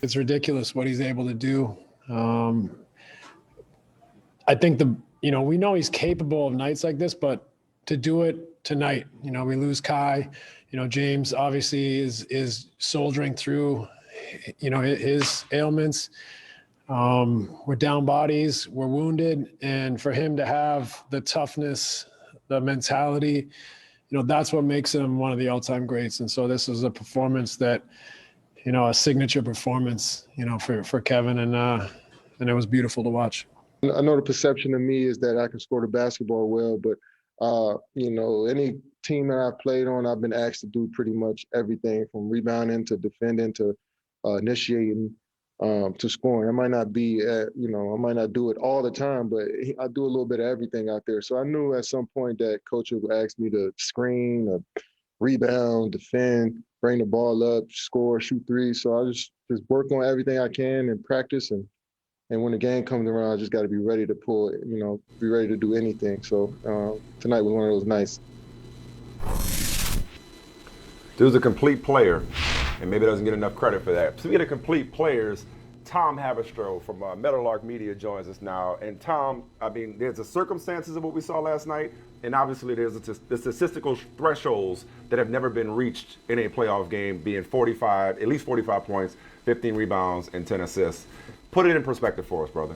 It's ridiculous what he's able to do. I think we know he's capable of nights like this, but to do it tonight, we lose Kai. James obviously is soldiering through, his ailments. We're down bodies, we're wounded, and for him to have the toughness, the mentality, that's what makes him one of the all-time greats. And so this was a performance that, a signature performance, for Kevin, and it was beautiful to watch. I know the perception of me is that I can score the basketball well, but any team that I've played on, I've been asked to do pretty much everything from rebounding to defending to initiating to scoring. I might not do it all the time, but I do a little bit of everything out there. So I knew at some point that coach would ask me to screen, rebound, defend, bring the ball up, score, shoot threes. So I just work on everything I can and practice. And when the game comes around, I just got to be ready to pull it, be ready to do anything. So tonight was one of those nights. Dude's a complete player, and maybe doesn't get enough credit for that. Speaking of complete players, Tom Haberstroh from Meadowlark Media joins us now. And Tom, there's the circumstances of what we saw last night, and obviously there's the statistical thresholds that have never been reached in a playoff game, being at least 45 points, 15 rebounds, and 10 assists. Put it in perspective for us, brother.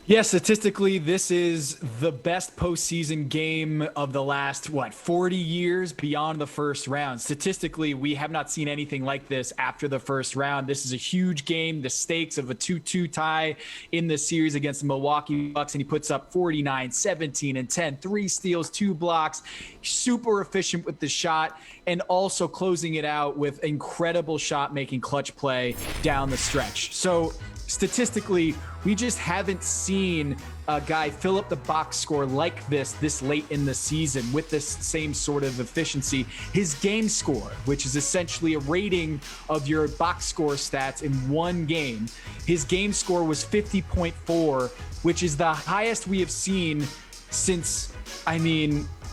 Yeah, statistically, this is the best postseason game of the last, 40 years beyond the first round. Statistically, we have not seen anything like this after the first round. This is a huge game. The stakes of a 2-2 tie in the series against the Milwaukee Bucks, and he puts up 49, 17, and 10, 3 steals, 2 blocks, super efficient with the shot, and also closing it out with incredible shot-making clutch play down the stretch. So statistically, we just haven't seen a guy fill up the box score like this late in the season with this same sort of efficiency. His game score, which is essentially a rating of your box score stats in one game, his game score was 50.4, which is the highest we have seen since,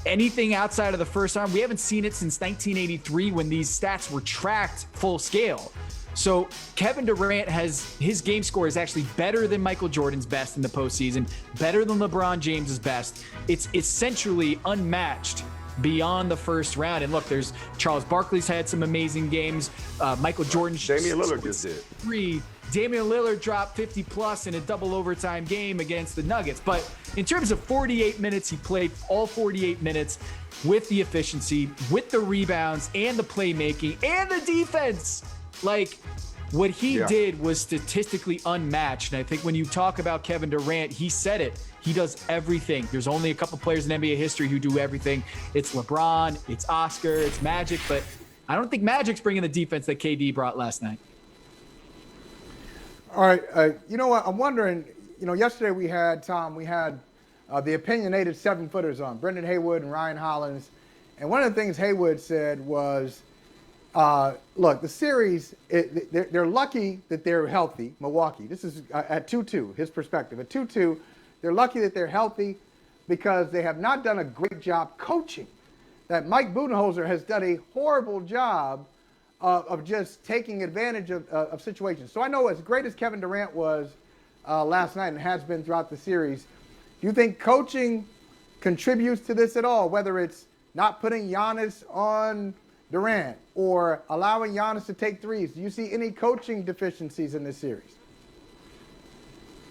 anything outside of the first round. We haven't seen it since 1983 when these stats were tracked full scale. So Kevin Durant his game score is actually better than Michael Jordan's best in the postseason, better than LeBron James's best. It's essentially unmatched beyond the first round. And look, there's Charles Barkley's had some amazing games. Michael Jordan. Damian Lillard just did. 3. Damian Lillard dropped 50 plus in a double overtime game against the Nuggets. But in terms of 48 minutes, he played all 48 minutes with the efficiency, with the rebounds and the playmaking and the defense. What he did was statistically unmatched. And I think when you talk about Kevin Durant, he said it. He does everything. There's only a couple players in NBA history who do everything. It's LeBron, it's Oscar, it's Magic, but I don't think Magic's bringing the defense that KD brought last night. All right. You know what? I'm wondering, yesterday we had the opinionated 7-footers on, Brendan Haywood and Ryan Hollins. And one of the things Haywood said was, look, the series, they're lucky that they're healthy, Milwaukee. This is at 2-2, his perspective. At 2-2, they're lucky that they're healthy because they have not done a great job coaching. That Mike Budenholzer has done a horrible job of just taking advantage of situations. So I know as great as Kevin Durant was last night and has been throughout the series, do you think coaching contributes to this at all, whether it's not putting Giannis on Durant or allowing Giannis to take threes? Do you see any coaching deficiencies in this series?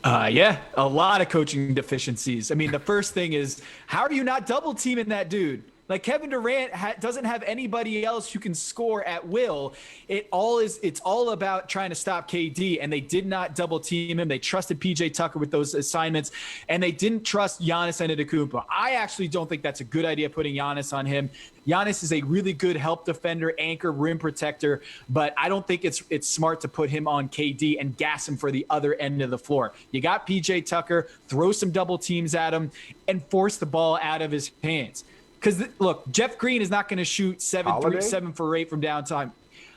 Yeah, a lot of coaching deficiencies. The first thing is, how are you not double teaming that dude? Kevin Durant doesn't have anybody else who can score at will. It's all about trying to stop KD, and they did not double team him. They trusted PJ Tucker with those assignments, and they didn't trust Giannis Antetokounmpo. I actually don't think that's a good idea, putting Giannis on him. Giannis is a really good help defender, anchor, rim protector, but I don't think it's smart to put him on KD and gas him for the other end of the floor. You got PJ Tucker, throw some double teams at him, and force the ball out of his hands. Because, look, Jeff Green is not going to shoot 7 for 8 from downtown.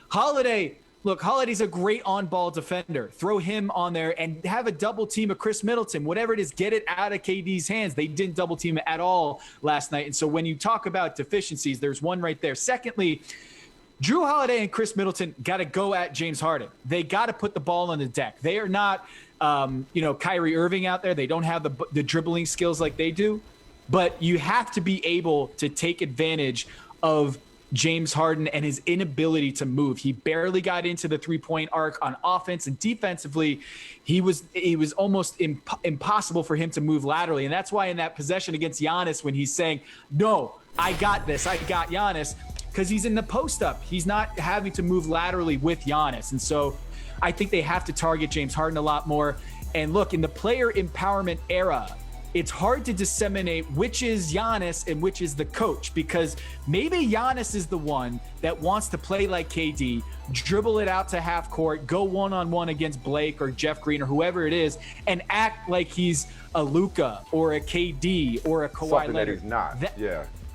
Holiday's a great on-ball defender. Throw him on there and have a double team of Chris Middleton. Whatever it is, get it out of KD's hands. They didn't double team it at all last night. And so when you talk about deficiencies, there's one right there. Secondly, Drew Holiday and Chris Middleton got to go at James Harden. They got to put the ball on the deck. They are not, Kyrie Irving out there. They don't have the dribbling skills like they do. But you have to be able to take advantage of James Harden and his inability to move. He barely got into the three-point arc on offense, and defensively, it was almost impossible for him to move laterally. And that's why in that possession against Giannis, when he's saying, "No, I got this. I got Giannis," because he's in the post-up. He's not having to move laterally with Giannis. And so I think they have to target James Harden a lot more. And look, in the player empowerment era, it's hard to disseminate which is Giannis and which is the coach, because maybe Giannis is the one that wants to play like KD, dribble it out to half court, go one-on-one against Blake or Jeff Green or whoever it is, and act like he's a Luka or a KD or a Kawhi Something Leonard. that he's not.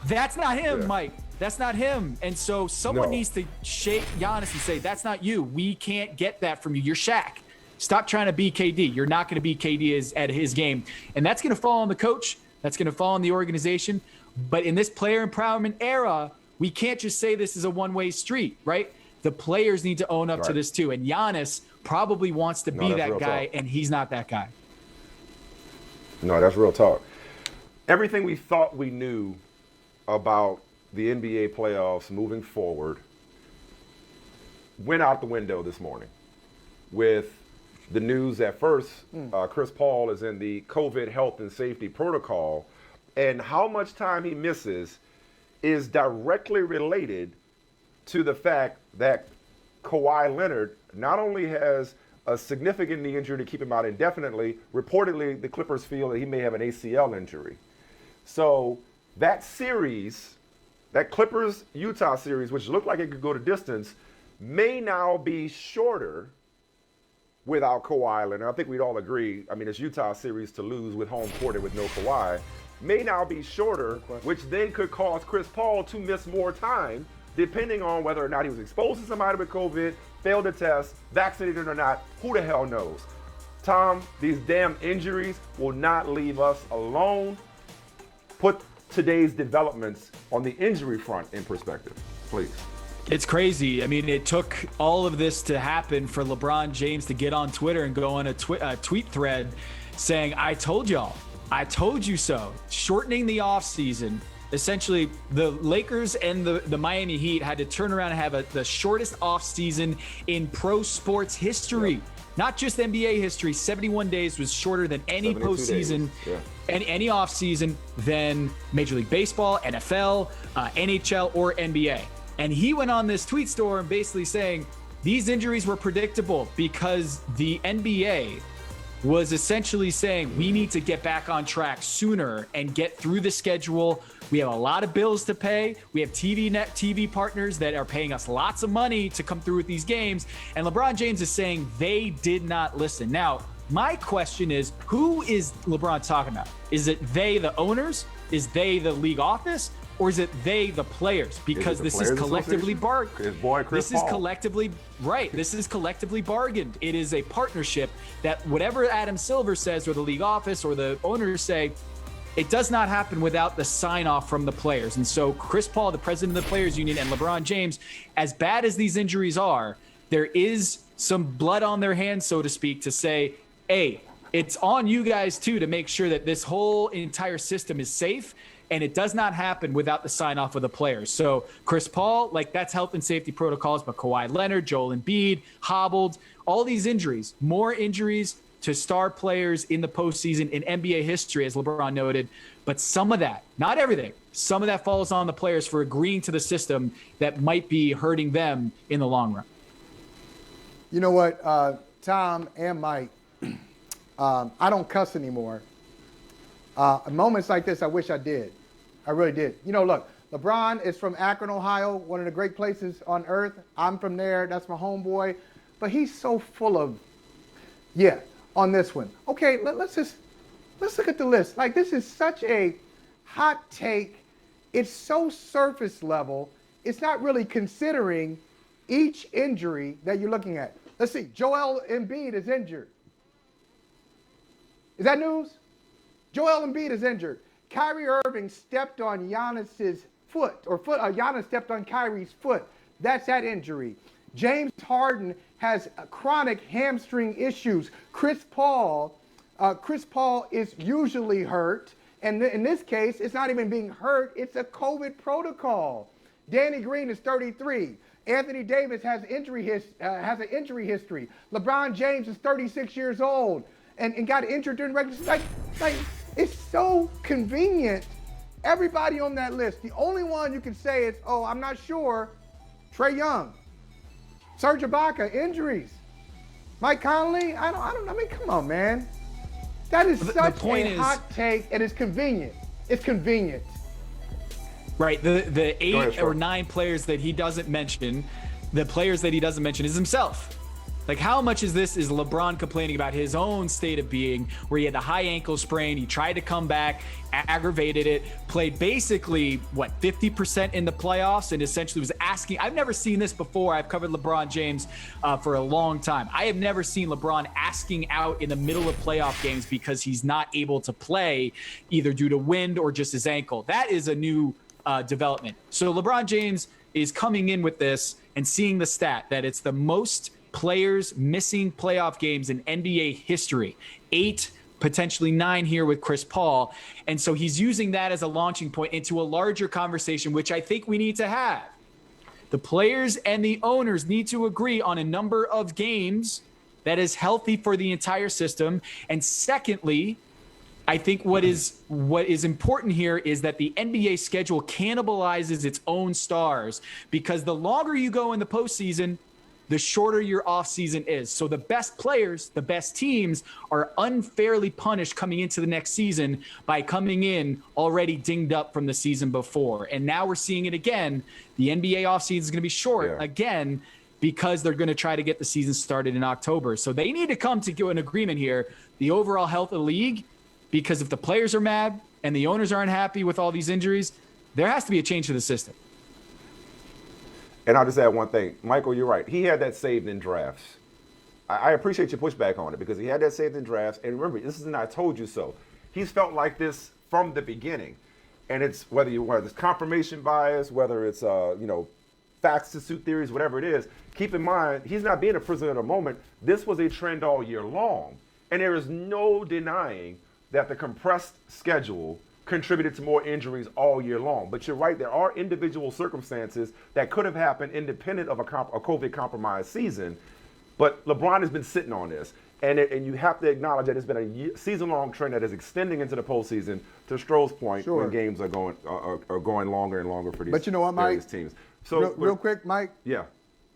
That's not him, Yeah. Mike. That's not him. And so someone No. needs to shake Giannis and say, that's not you. We can't get that from you. You're Shaq. Stop trying to be KD. You're not going to be KD at his game. And that's going to fall on the coach. That's going to fall on the organization. But in this player empowerment era, we can't just say this is a one-way street, right? The players need to own up to Right. this too. And Giannis probably wants to be that's that real guy, talk. and he's not that guy. No, that's real talk. Everything we thought we knew about the NBA playoffs moving forward went out the window this morning with the news at first, Chris Paul is in the COVID health and safety protocol, and how much time he misses is directly related to the fact that Kawhi Leonard not only has a significant knee injury to keep him out indefinitely, reportedly the Clippers feel that he may have an ACL injury. So that series, that Clippers-Utah series, which looked like it could go to distance, may now be shorter without Kawhi Leonard. I think we'd all agree. I mean, it's Utah series to lose with home court and with no Kawhi. May now be shorter, which then could cause Chris Paul to miss more time, depending on whether or not he was exposed to somebody with COVID, failed to test, vaccinated or not. Who the hell knows? Tom, these damn injuries will not leave us alone. Put today's developments on the injury front in perspective, please. It's crazy. I mean, it took all of this to happen for LeBron James to get on Twitter and go on a tweet thread saying, "I told y'all, I told you so." Shortening the offseason. Essentially, the Lakers and the Miami Heat had to turn around and have the shortest offseason in pro sports history. Not just NBA history. 71 days was shorter than any postseason, any offseason than Major League Baseball, NFL, NHL, or NBA. And he went on this tweet storm basically saying these injuries were predictable because the NBA was essentially saying we need to get back on track sooner and get through the schedule. We have a lot of bills to pay. We have TV partners that are paying us lots of money to come through with these games. And LeBron James is saying they did not listen. Now, my question is, who is LeBron talking about? Is it they, the owners? Is they, the league office? Or is it they, the players? Because this is collectively bargained. His boy Chris Paul. This is collectively right. This is collectively bargained. It is a partnership that whatever Adam Silver says, or the league office, or the owners say, it does not happen without the sign off from the players. And so Chris Paul, the president of the Players Union, and LeBron James, as bad as these injuries are, there is some blood on their hands, so to speak, to say, hey, it's on you guys too to make sure that this whole entire system is safe. And it does not happen without the sign off of the players. So Chris Paul, that's health and safety protocols, but Kawhi Leonard, Joel Embiid, hobbled, all these injuries, more injuries to star players in the postseason in NBA history, as LeBron noted. But some of that, not everything, some of that falls on the players for agreeing to the system that might be hurting them in the long run. You know what, Tom and Mike, I don't cuss anymore. Moments like this, I wish I did. I really did. Look, LeBron is from Akron, Ohio, one of the great places on earth. I'm from there. That's my homeboy. But he's so full of, on this one. Okay, let's look at the list. This is such a hot take. It's so surface level. It's not really considering each injury that you're looking at. Let's see. Joel Embiid is injured. Is that news? Joel Embiid is injured. Kyrie Irving stepped on Giannis's foot, or Giannis stepped on Kyrie's foot. That's that injury. James Harden has chronic hamstring issues. Chris Paul is usually hurt. And in this case, it's not even being hurt. It's a COVID protocol. Danny Green is 33. Anthony Davis has an injury history. LeBron James is 36 years old and got injured during regular season. Like, it's so convenient. Everybody on that list, the only one you can say is, oh, I'm not sure, Trae Young. Serge Ibaka, injuries. Mike Conley, I mean, come on, man. That is such a hot take, and it's convenient. It's convenient. Right. The 8 or 9 players that he doesn't mention, the players that he doesn't mention is himself. Like, how much is LeBron complaining about his own state of being, where he had the high ankle sprain, he tried to come back, aggravated it, played basically, 50% in the playoffs, and essentially was asking, I've never seen this before. I've covered LeBron James for a long time. I have never seen LeBron asking out in the middle of playoff games because he's not able to play, either due to wind or just his ankle. That is a new development. So LeBron James is coming in with this and seeing the stat that it's the most players missing playoff games in NBA history. 8, potentially 9 here with Chris Paul. And so he's using that as a launching point into a larger conversation, which I think we need to have. The players and the owners need to agree on a number of games that is healthy for the entire system. And secondly, I think what is important here is that the NBA schedule cannibalizes its own stars, because the longer you go in the postseason, the shorter your offseason is. So the best players, the best teams are unfairly punished coming into the next season by coming in already dinged up from the season before. And now we're seeing it again. The NBA offseason is going to be short again because they're going to try to get the season started in October. So they need to come to an agreement here. The overall health of the league, because if the players are mad and the owners aren't happy with all these injuries, there has to be a change to the system. And I'll just add one thing. Michael, you're right. He had that saved in drafts. I appreciate your pushback on it, because he had that saved in drafts. And remember, this is an I told you so. He's felt like this from the beginning. And it's whether it's confirmation bias, whether it's facts to suit theories, whatever it is, keep in mind, he's not being a prisoner of the moment. This was a trend all year long. And there is no denying that the compressed schedule contributed to more injuries all year long. But you're right, there are individual circumstances that could have happened independent of a COVID compromised season. But LeBron has been sitting on this. And you have to acknowledge that it's been a season-long trend that is extending into the postseason, to Stroh's point, when games are going longer and longer for these but you know what, Mike? teams. So real quick, Mike. Yeah.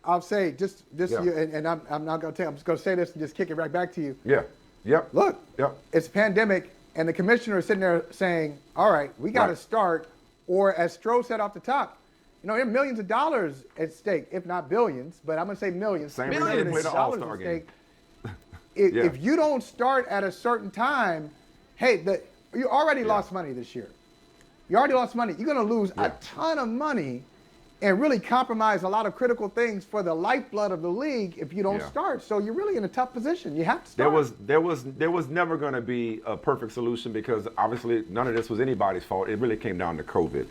I'll say just and I'm not going to tell you. I'm just going to say this and just kick it right back to you. Yeah. Yep. Look. Yep. It's a pandemic. And the commissioner is sitting there saying, all right, we got to start. Or as Stroh said off the top, there are millions of dollars at stake, if not billions, but I'm going to say millions. Same reason they play the All-Star game. If you don't start at a certain time, you already lost money this year. You already lost money. You're going to lose a ton of money and really compromise a lot of critical things for the lifeblood of the league if you don't start. So you're really in a tough position. You have to start. There was never going to be a perfect solution, because obviously none of this was anybody's fault. It really came down to COVID.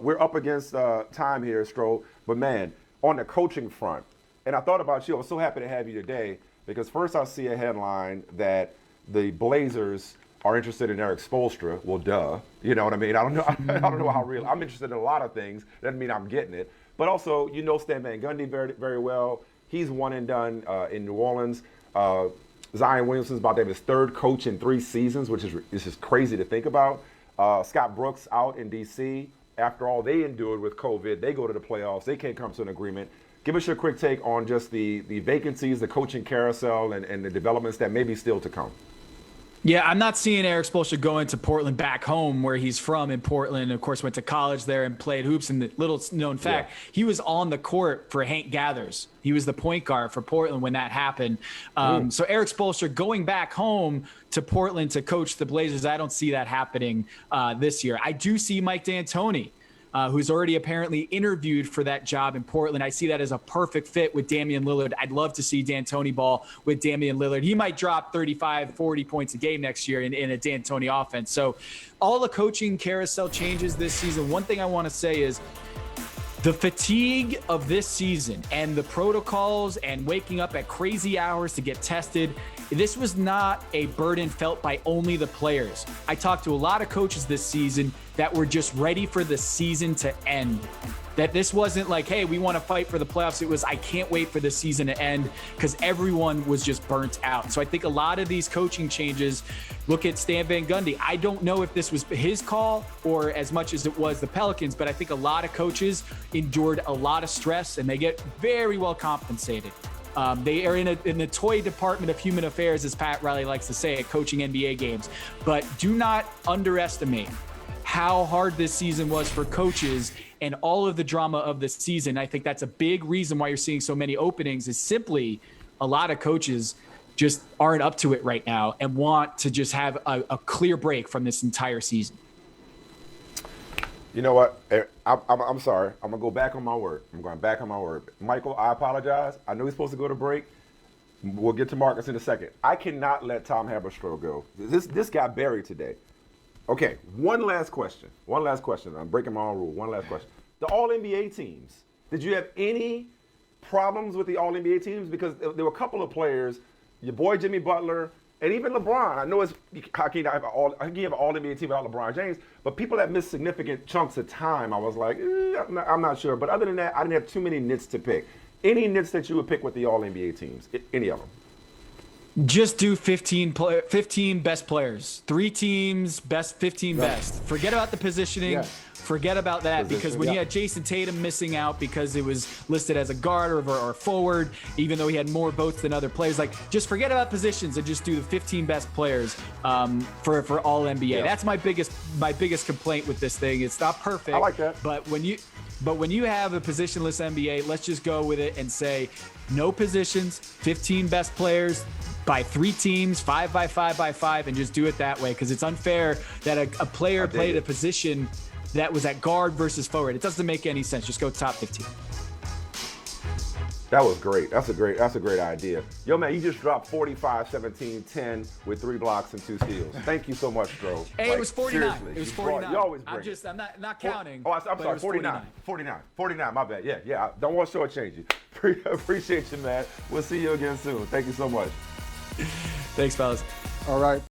We're up against time here, Stroh. But man, on the coaching front, and I thought about you. I was so happy to have you today, because first I see a headline that the Blazers are interested in Eric Spoelstra. Well, duh. You know what I mean? I don't know how real. I'm interested in a lot of things. Doesn't mean I'm getting it. But also, Stan Van Gundy very, very well. He's one and done in New Orleans. Zion Williamson's about to have his 3rd coach in 3 seasons, which is just crazy to think about. Scott Brooks out in D.C. After all they endured with COVID, they go to the playoffs. They can't come to an agreement. Give us your quick take on just the vacancies, the coaching carousel, and the developments that may be still to come. Yeah, I'm not seeing Eric Spoelstra going to Portland, back home where he's from in Portland. Of course, went to college there and played hoops. And the little known fact, he was on the court for Hank Gathers. He was the point guard for Portland when that happened. So Eric Spoelstra going back home to Portland to coach the Blazers, I don't see that happening this year. I do see Mike D'Antoni, who's already apparently interviewed for that job in Portland. I see that as a perfect fit with Damian Lillard. I'd love to see D'Antoni ball with Damian Lillard. He might drop 35, 40 points a game next year in a D'Antoni offense. So all the coaching carousel changes this season. One thing I want to say is The fatigue of this season and the protocols and waking up at crazy hours to get tested, this was not a burden felt by only the players. I talked to a lot of coaches this season that were just ready for the season to end. That this wasn't like, hey, we want to fight for the playoffs. It was, I can't wait for the season to end, because everyone was just burnt out. So I think a lot of these coaching changes, look at Stan Van Gundy. I don't know if this was his call or as much as it was the Pelicans, but I think a lot of coaches endured a lot of stress and they get very well compensated. They are in the toy department of human affairs, as Pat Riley likes to say, at coaching NBA games. But do not underestimate how hard this season was for coaches and all of the drama of the season. I think that's a big reason why you're seeing so many openings, is simply a lot of coaches just aren't up to it right now and want to just have a clear break from this entire season. You know what? I'm sorry. I'm going to go back on my word. I'm going back on my word. Michael, I apologize. I know he's supposed to go to break. We'll get to Marcus in a second. I cannot let Tom Haberstroh go. This got buried today. Okay, one last question. I'm breaking my own rule. One last question. The All-NBA teams. Did you have any problems with the All-NBA teams? Because there were a couple of players, your boy Jimmy Butler, and even LeBron. I know how can you have an All-NBA team without LeBron James, but people that missed significant chunks of time, I was like, I'm not sure. But other than that, I didn't have too many nits to pick. Any nits that you would pick with the All-NBA teams? Any of them? Just do 15 best players. 3 teams, best 15 best. Forget about the positioning. Yeah. Forget about that, because when you had Jason Tatum missing out because it was listed as a guard or forward, even though he had more votes than other players, like, just forget about positions and just do the 15 best players for all NBA. Yeah. That's my biggest complaint with this thing. It's not perfect. I like that. But when you have a positionless NBA, let's just go with it and say no positions, 15 best players by 3 teams, 5 by 5 by 5, and just do it that way, because it's unfair that a player played a position that was at guard versus forward. It doesn't make any sense. Just go top 15. That was great. That's a great idea. Yo, man, you just dropped 45, 17, 10 with 3 blocks and 2 steals. Thank you so much, Stro. Hey, it was 49. Seriously, It was 49. You always bring it. I'm not counting. Oh, I'm but it sorry, was 49, my bad. Yeah, I don't want to shortchange you. Appreciate you, man. We'll see you again soon. Thank you so much. Thanks, fellas. All right.